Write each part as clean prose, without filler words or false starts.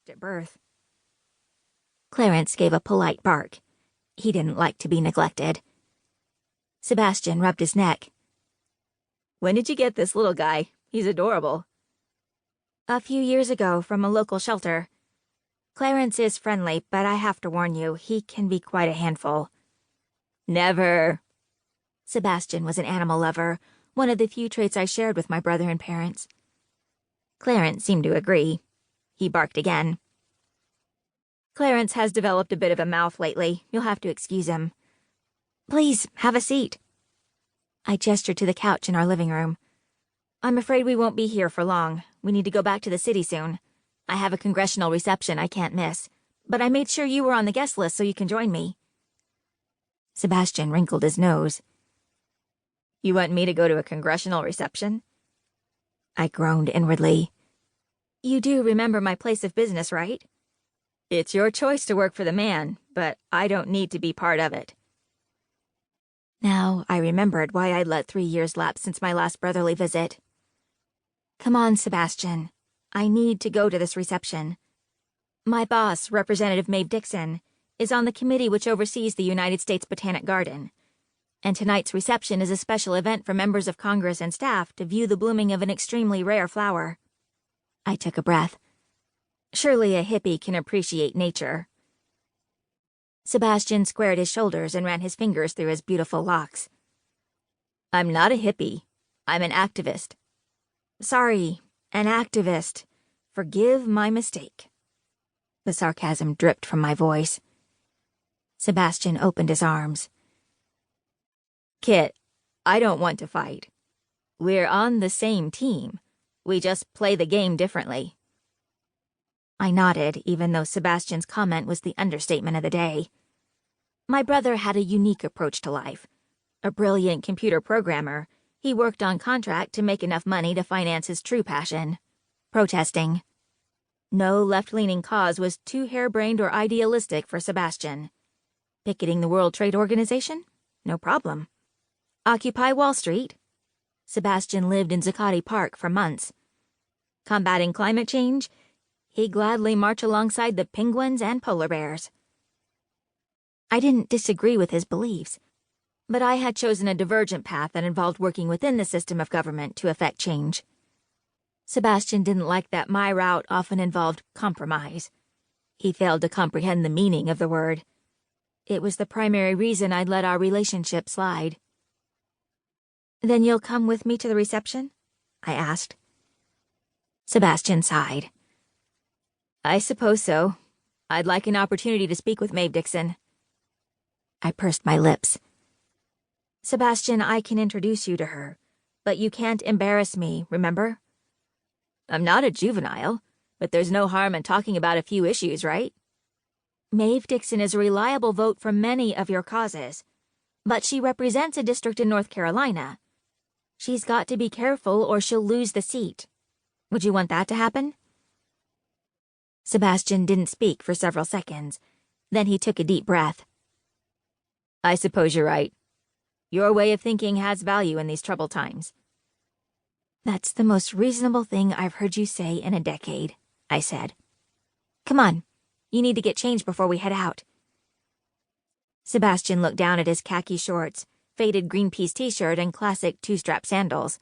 at birth. Clarence gave a polite bark. He didn't like to be neglected. Sebastian rubbed his neck. When did you get this little guy? He's adorable. A few years ago from a local shelter. Clarence is friendly, but I have to warn you, he can be quite a handful. Never. Sebastian was an animal lover, one of the few traits I shared with my brother and parents. Clarence seemed to agree. He barked again. Clarence has developed a bit of a mouth lately. You'll have to excuse him. Please, have a seat. I gestured to the couch in our living room. I'm afraid we won't be here for long. We need to go back to the city soon. I have a congressional reception I can't miss, but I made sure you were on the guest list so you can join me. Sebastian wrinkled his nose. You want me to go to a congressional reception? I groaned inwardly. You do remember my place of business, right? It's your choice to work for the man, but I don't need to be part of it. Now I remembered why I'd let 3 years lapse since my last brotherly visit. Come on, Sebastian. I need to go to this reception. My boss, Representative Maeve Dixon, is on the committee which oversees the United States Botanic Garden, and tonight's reception is a special event for members of Congress and staff to view the blooming of an extremely rare flower. I took a breath. Surely a hippie can appreciate nature. Sebastian squared his shoulders and ran his fingers through his beautiful locks. I'm not a hippie. I'm an activist. Sorry, an activist. Forgive my mistake. The sarcasm dripped from my voice. Sebastian opened his arms. Kit, I don't want to fight. We're on the same team. We just play the game differently. I nodded, even though Sebastian's comment was the understatement of the day. My brother had a unique approach to life. A brilliant computer programmer, he worked on contract to make enough money to finance his true passion, protesting. No left-leaning cause was too harebrained or idealistic for Sebastian. Picketing the World Trade Organization? No problem. Occupy Wall Street? Sebastian lived in Zuccotti Park for months. Combating climate change? He'd gladly march alongside the penguins and polar bears. I didn't disagree with his beliefs, but I had chosen a divergent path that involved working within the system of government to effect change. Sebastian didn't like that my route often involved compromise. He failed to comprehend the meaning of the word. It was the primary reason I'd let our relationship slide. Then you'll come with me to the reception? I asked. Sebastian sighed. I suppose so. I'd like an opportunity to speak with Maeve Dixon. I pursed my lips. Sebastian, I can introduce you to her, but you can't embarrass me, remember? I'm not a juvenile, but there's no harm in talking about a few issues, right? Maeve Dixon is a reliable vote for many of your causes, but she represents a district in North Carolina. She's got to be careful or she'll lose the seat. Would you want that to happen? Sebastian didn't speak for several seconds. Then he took a deep breath. I suppose you're right. Your way of thinking has value in these troubled times. That's the most reasonable thing I've heard you say in a decade, I said. Come on, you need to get changed before we head out. Sebastian looked down at his khaki shorts, faded Greenpeace t-shirt, and classic two-strap sandals.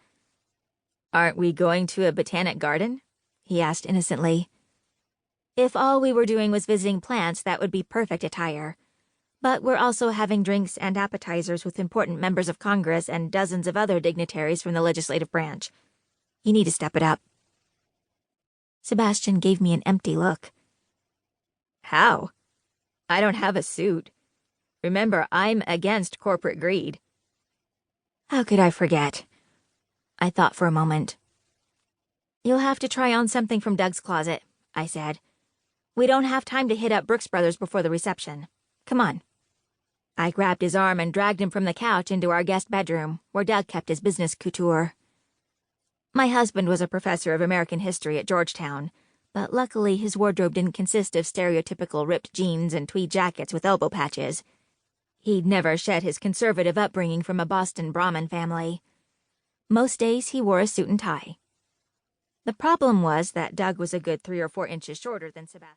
Aren't we going to a botanic garden? He asked innocently. If all we were doing was visiting plants, that would be perfect attire. But we're also having drinks and appetizers with important members of Congress and dozens of other dignitaries from the legislative branch. You need to step it up. Sebastian gave me an empty look. How? I don't have a suit. Remember, I'm against corporate greed. How could I forget? I thought for a moment. You'll have to try on something from Doug's closet, I said. We don't have time to hit up Brooks Brothers before the reception. Come on. I grabbed his arm and dragged him from the couch into our guest bedroom, where Doug kept his business couture. My husband was a professor of American history at Georgetown, but luckily his wardrobe didn't consist of stereotypical ripped jeans and tweed jackets with elbow patches. He'd never shed his conservative upbringing from a Boston Brahmin family. Most days he wore a suit and tie. The problem was that Doug was a good 3 or 4 inches shorter than Sebastian.